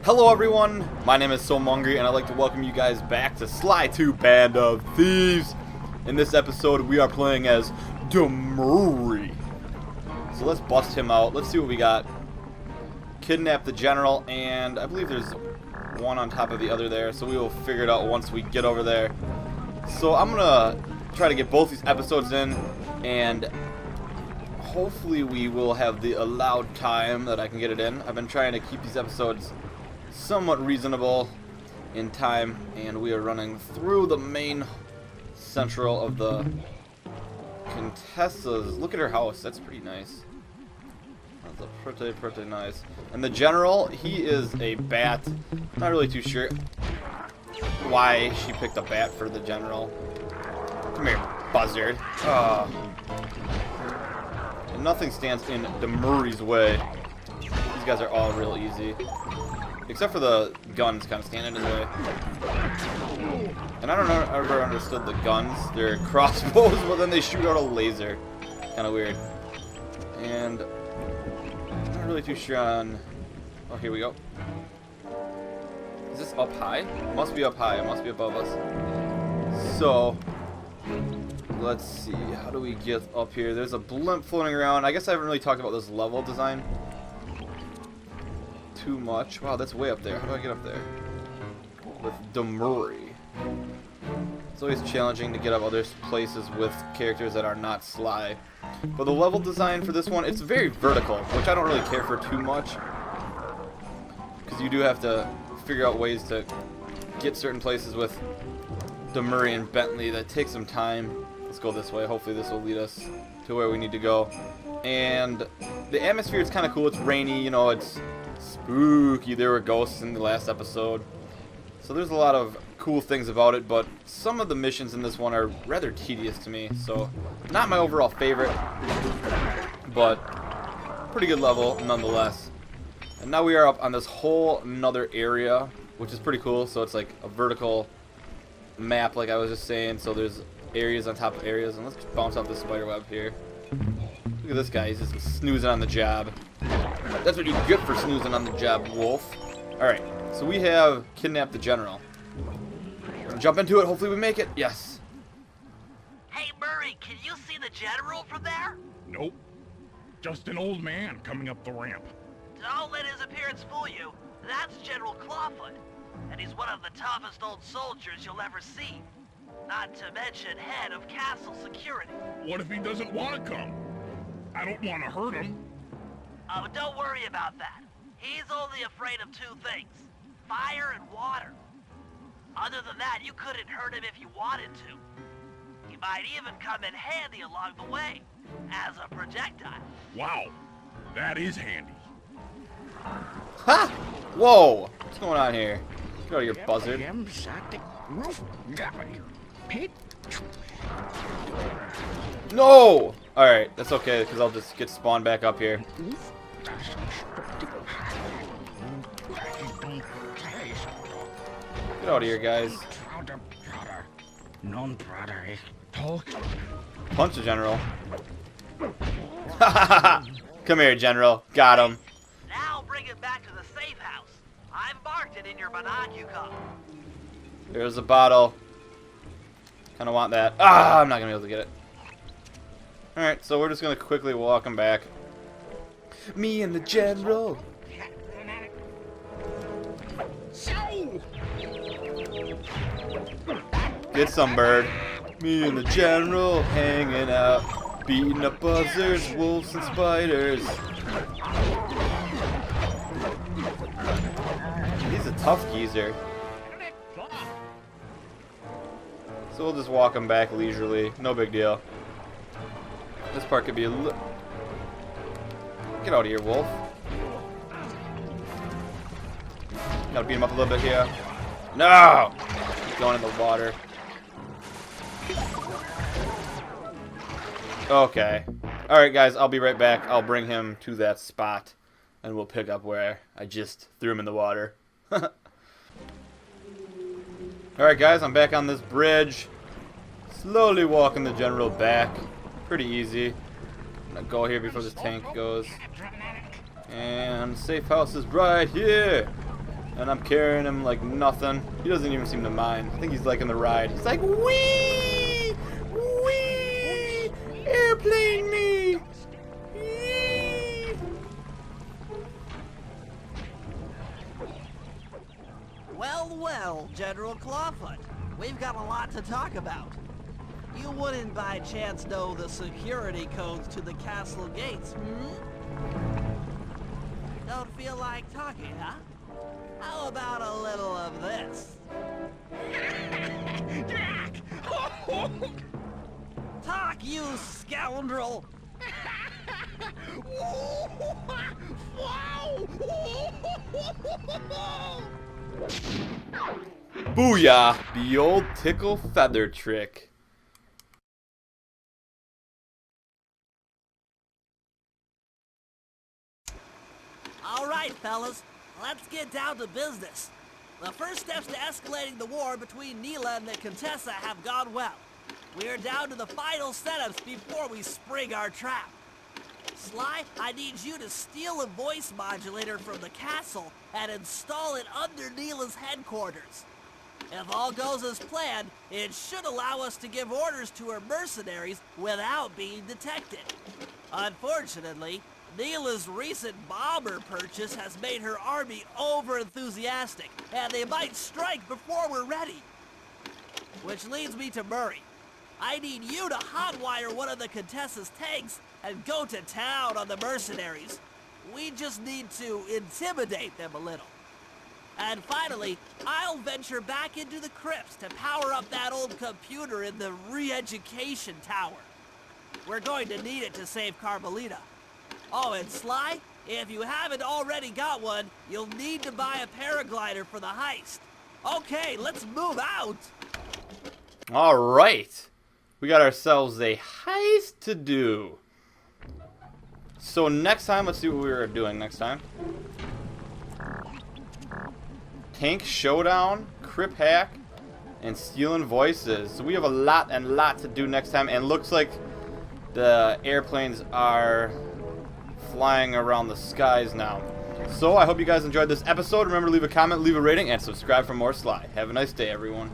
Hello everyone, my name is Somongry and I'd like to welcome you guys back to Sly 2 Band of Thieves. In this episode we are playing as Demurray. So let's bust him out, let's see what we got. Kidnap the general, and I believe there's one on top of the other there, so we will figure it out once we get over there. So I'm gonna try to get both these episodes in, and hopefully we will have the allowed time that I can get it in. I've been trying to keep these episodes somewhat reasonable in time, and we are running through the main central of the Contessa's. Look at her house, that's pretty nice. That's pretty nice. And the general, he is a bat. Not really too sure why she picked a bat for the general. Come here, buzzard. And nothing stands in Demurray's way. These guys are all real easy. Except for the guns kind of stand in his way. And I don't know, I ever understood the guns. They're crossbows, but then they shoot out a laser. Kind of weird. And I'm not really too sure on... Oh, here we go. Is this up high? It must be up high. It must be above us. So, let's see. How do we get up here? There's a blimp floating around. I guess I haven't really talked about this level design too much. Wow, that's way up there. How do I get up there? With Demurray. It's always challenging to get up other places with characters that are not Sly. But the level design for this one, it's very vertical, which I don't really care for too much. Because you do have to figure out ways to get certain places with Demurray and Bentley. That takes some time. Let's go this way. Hopefully this will lead us to where we need to go. And the atmosphere is kind of cool. It's rainy, you know, it's spooky. There were ghosts in the last episode. So there's a lot of cool things about it, but some of the missions in this one are rather tedious to me. So not my overall favorite, but pretty good level nonetheless. And now we are up on this whole another area, which is pretty cool. So it's like a vertical map, like I was just saying. So there's areas on top of areas, and let's just bounce off this spider web here. Look at this guy, he's just snoozing on the job. That's what you get for snoozing on the job, wolf. Alright, so we have kidnapped the general. We're gonna jump into it, hopefully we make it. Yes. Hey Murray, can you see the general from there? Nope. Just an old man coming up the ramp. Don't let his appearance fool you. That's General Clawfoot. And he's one of the toughest old soldiers you'll ever see. Not to mention head of castle security. What if he doesn't want to come? I don't want to hurt him. Oh, don't worry about that. He's only afraid of two things. Fire and water. Other than that, you couldn't hurt him if you wanted to. He might even come in handy along the way, as a projectile. Wow, that is handy. Ha! Whoa! What's going on here? Get out of here, buzzard. No! Alright, that's okay, because I'll just get spawned back up here. Get out of here, guys. Punch the general. Come here, general. Got him. Now bring it back to the safe house. I've marked it in your binocular. There's a bottle. Kind of want that. Ah, I'm not going to be able to get it. Alright, so we're just going to quickly walk him back. Me and the general. Get some, bird. Me and the general hanging out, beating up buzzards, wolves, and spiders. He's a tough geezer. So we'll just walk him back leisurely. No big deal. This part could be a little... Get out of here, wolf. Gotta beat him up a little bit here. No! He's going in the water. Okay. Alright, guys, I'll be right back. I'll bring him to that spot, and we'll pick up where I just threw him in the water. Alright, guys, I'm back on this bridge. Slowly walking the general back. Pretty easy. I'm gonna go here before this tank goes. And safe house is right here. And I'm carrying him like nothing. He doesn't even seem to mind. I think he's liking the ride. He's like, wee! Wee! Airplane me! Yee! Well, well, General Clawfoot. We've got a lot to talk about. You wouldn't by chance know the security codes to the castle gates, Don't feel like talking, huh? How about a little of this? Jack! Talk, you scoundrel! Booyah! The old tickle feather trick. All right, fellas, let's get down to business. The first steps to escalating the war between Neela and the Contessa have gone well. We are down to the final setups before we spring our trap. Sly, I need you to steal a voice modulator from the castle and install it under Neela's headquarters. If all goes as planned, it should allow us to give orders to her mercenaries without being detected. Unfortunately, Neela's recent bomber purchase has made her army over-enthusiastic, and they might strike before we're ready. Which leads me to Murray. I need you to hotwire one of the Contessa's tanks and go to town on the mercenaries. We just need to intimidate them a little. And finally, I'll venture back into the crypts to power up that old computer in the re-education tower. We're going to need it to save Carmelita. Oh, and Sly, if you haven't already got one, you'll need to buy a paraglider for the heist. Okay, let's move out. All right. We got ourselves a heist to do. So next time, let's see what we are doing next time. Tank showdown, crypt hack, and stealing voices. So we have a lot to do next time, and looks like the airplanes are flying around the skies now. So I hope you guys enjoyed this episode. Remember to leave a comment, leave a rating, and subscribe for more Sly. Have a nice day, everyone.